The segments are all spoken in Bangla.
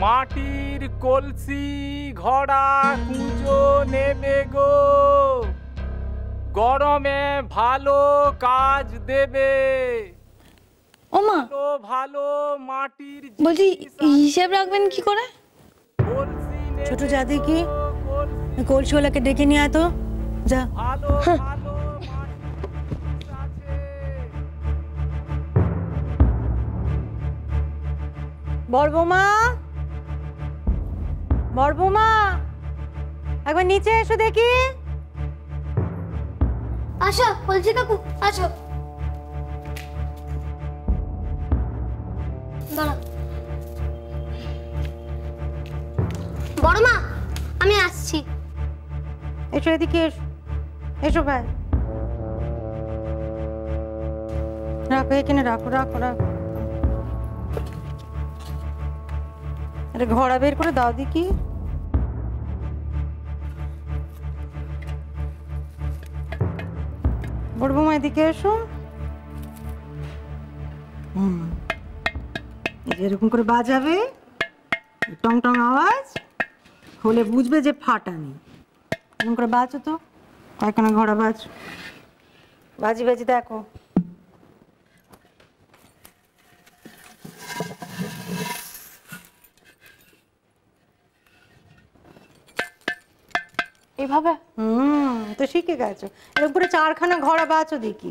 মাটির কলসি ঘড়া কুঁজো নেবে গো, গরমে ভালো কাজ দেবে। ও মা, ভালো মাটির বলছি হিসাব রাখবেন কি করে? ছোট যা দেখি কলসিওয়ালাকে ডেকে নিয়ে আয় তো, যা। ভালো ভালো বড়বৌমা, বড়বৌমা, একবার নিচে এসো দেখি। আসো কলসি কাকু, আসো। দাঁড়াও বড় মা, আমি আসছি। এসো এদিকে, এসো এসো ভাই, রাখো এখানে, রাখো রাখো রাখো। আরে ঘোড়া বের করে দাও দেখি। বড় বৌমা এদিকে এসো। এরকম করে বাজাবে, টং টং আওয়াজ হলে বুঝবে যে ফাটা নেই। এরকম করে বাজো তো, কয়েকখানা ঘোড়া বাজ, বাজি বাজি দেখো। এভাবে? তো শিখে গেছো। এরকম করে 4খানা ঘোড়া বাজো দেখি।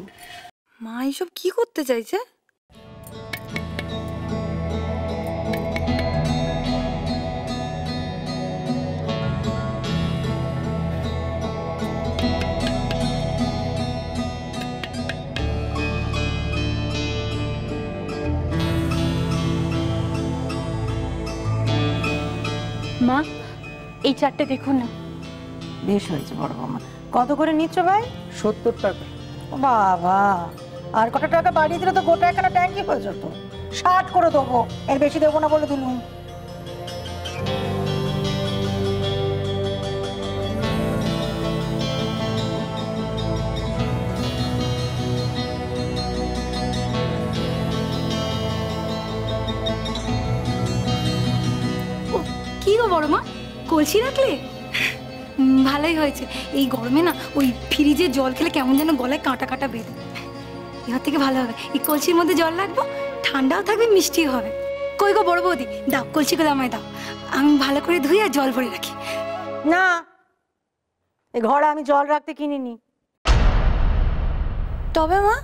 মা এইসব কি করতে চাইছে? মা এই চারটে দেখুন না। বেশ হয়েছে বড় বৌমা। কত করে নিচ্ছ ভাই? 70 টাকা। বাবা, আর কত টাকা বাড়িয়ে দিলে তো গোটা একখানা ট্যাঙ্কি হয়ে যেত। 60 করে দেবো, এর বেশি দেবো না বলে দিলুম। কি গো বড় মা, কলসি রাখলে? ভালোই হয়েছে। এই গরমে না ওই ফ্রিজে জল খেলে কেমন যেন গলায় কাঁটা কাঁটা বেঁধে। এর থেকে ভালো হবে এই কলসির মধ্যে জল রাখবো, ঠান্ডাও থাকবে মিষ্টিও হবে। কই গো বড় বৌদি, দাও কলসিগুলো আমায় দাও, আমি ভালো করে ধুই আর জল ভরে রাখি। না, এই ঘোড়া আমি জল রাখতে কিনিনি। তবে মা?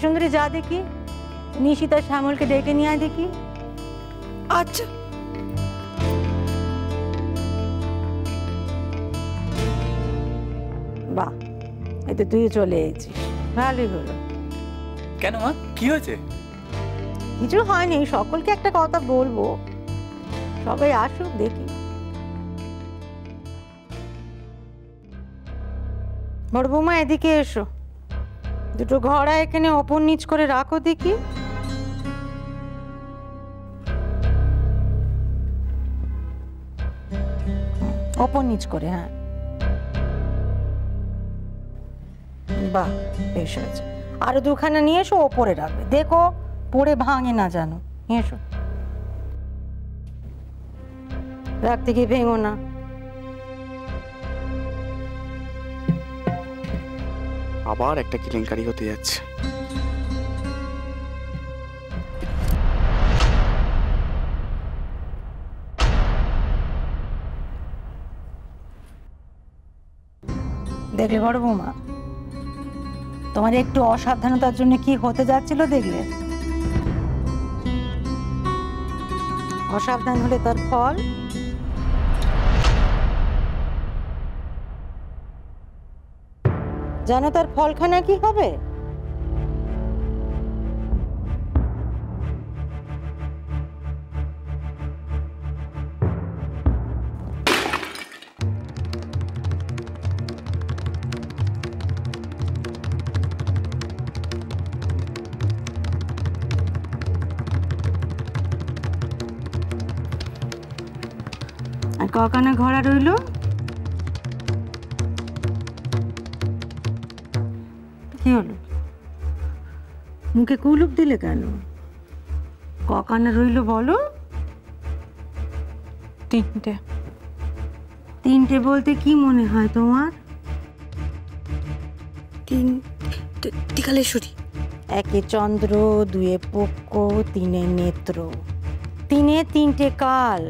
সুন্দরী যা দেখি, নিশিতা শ্যামলকে ডেকে নিয়ে আয় দেখি। আচ্ছা। বাহ, এই তো তুই চলে এসেছিস, ভালোই হলো। কেন মা, কি হয়েছে? কিছু হয়নি, সকলকে একটা কথা বলবো, সবাই আসুক দেখি। বড় বৌমা এদিকে এসো, দুটো ঘোড়া এখানে ওপর নিচ করে রাখো দেখি। ওপর নিচ করে, হ্যাঁ। বাহ, বেশ হয়েছে। আরো 2খানা নিয়ে এসো, ওপরে রাখবে, দেখো পড়ে ভাঙে না জানো। নিয়ে এসো, রাখতে গিয়ে ভেঙো না। আবার একটা কেলেঙ্কারি হতে যাচ্ছে। দেখলে বড় বৌমা, তোমার একটু অসাবধানতার জন্য কি হতে যাচ্ছিল দেখলে? অসাবধান হলে তার ফল। জানো তার ফলখানা কি হবে? আর কখানা ঘোড়া রইল? কি হলো, মুখে কুলুপ দিলে কেন? কখানা রইল বলো? 3টে। 3টে বলতে কি মনে হয় তোমার? 3 ত্রিকালেশ্বরী। 1 চন্দ্র, 2 পক্ষ, 3 নেত্র, 3টে কাল,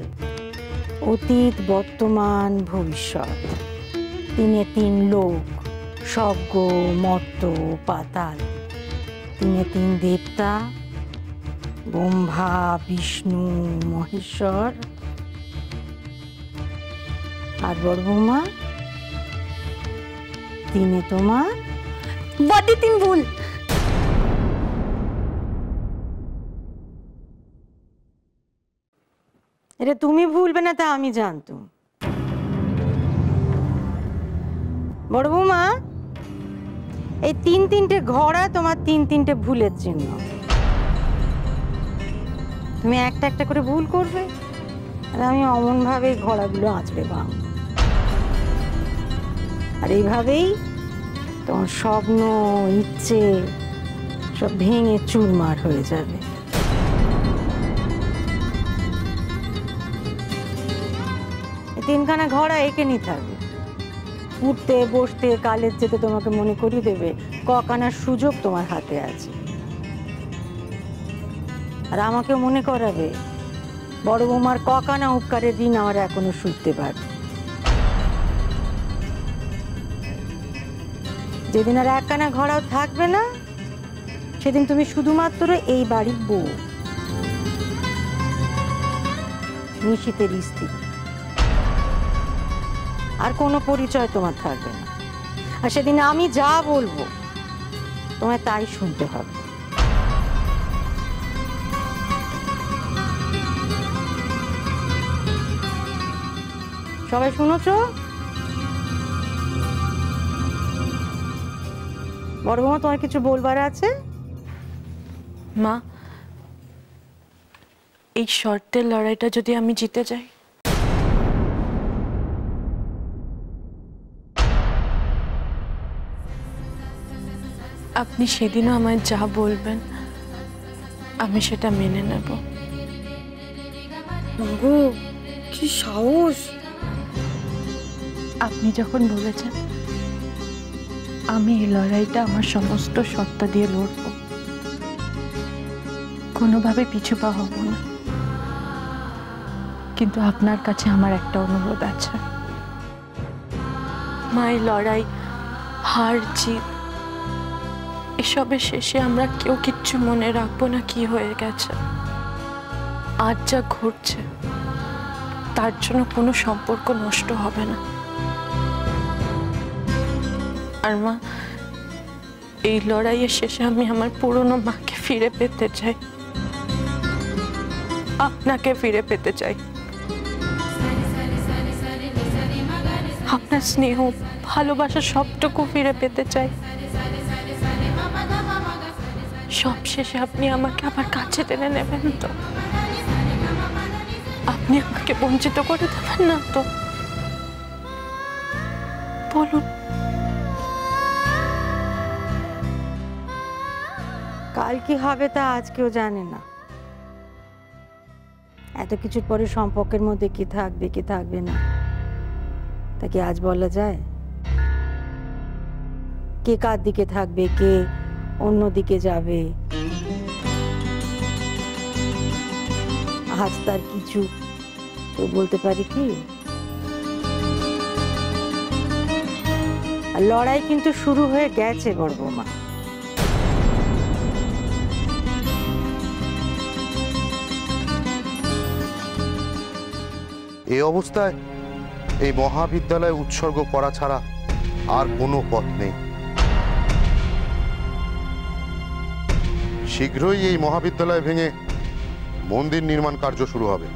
অতীত, বর্তমান, ভবিষ্যৎ। 3 লোক, স্বর্গ, মর্ত্য, পাতাল। 3 দেবতা, ব্রহ্মা, বিষ্ণু, মহেশ্বর। আর বড় বৌমা 3 তোমার বডি 3 ভুল। এটা তুমি ভুলবে না তা আমি জানতুম। বড় বৌমা, এই 3টে ঘোড়া তোমার 3টে ভুলের চিহ্ন। তুমি একটা একটা করে ভুল করবে আর আমি অমন ভাবে ঘোড়াগুলো আঁচড়ে ভাঙব। আর এইভাবেই তোমার স্বপ্ন, ইচ্ছে সব ভেঙে চুরমার হয়ে যাবে। এই 3খানা ঘোড়া এখানেই থাকবে, উঠতে বসতে কালের যেতে তোমাকে মনে করিয়ে দেবে কখানার সুযোগ তোমার হাতে আছে। আর আমাকে মনে করাবে বড় বৌমার কখানা উপকারের দিন আমার এখনো শুনতে পারবে। যেদিন আর 1খানা ঘোড়াও থাকবে না সেদিন তুমি শুধুমাত্র এই বাড়ির বউ, নিশীথের স্ত্রী। আর কোনো পরিচয় তোমার থাকবে না। আর সেদিন আমি যা বলবো তোমায় তাই শুনতে হবে। সবাই শুনেছো? বড় বৌমা, তোমার কিছু বলবার আছে? মা, এই শর্তের লড়াইটা যদি আমি জিতে যাই, আপনি সেদিনও আমায় যা বলবেন আমি সেটা মেনে নেব। গো কি সাহস! আপনি যখন বলেছেন আমি এই লড়াইটা আমার সমস্ত সত্তা দিয়ে লড়ব, কোনোভাবে পিছু পা হব না। কিন্তু আপনার কাছে আমার একটা অনুরোধ আছে। মা, এই লড়াই, হার জিত এসবের শেষে আমরা কেউ কিচ্ছু মনে রাখবো না কি হয়ে গেছে। আজ যা ঘটছে তার জন্য কোনো সম্পর্ক নষ্ট হবে না। আর মা, এই লড়াইয়ের শেষে আমি আমার পুরনো মাকে ফিরে পেতে চাই, আপনাকে ফিরে পেতে চাই। আপনার স্নেহ, ভালোবাসা সবটুকু ফিরে পেতে চাই। সব শেষে আপনি আমাকে আবার কাছে টেনে নেবেন তো? আপনি আমাকে বঞ্চিত করে দেবেন না তো? বলুন। কাল কি হবে তা আজ কেউ জানে না। এত কিছুর পরে সম্পর্কের মধ্যে কি থাকবে কি থাকবে না তা কি আজ বলা যায়? কে কার দিকে থাকবে, কে অন্য দিকে যাবে, আজ তার কিছু কেউ বলতে পারে কি? আর লড়াই কিন্তু শুরু হয়ে গেছে বড় বৌমা। এই অবস্থায় এই মহাবিদ্যালয় উৎসর্গ করা ছাড়া আর কোনো পথ নেই। শীঘ্রই এই মহাবিদ্যালয় ভেঙে মন্দির নির্মাণ কার্য শুরু হবে।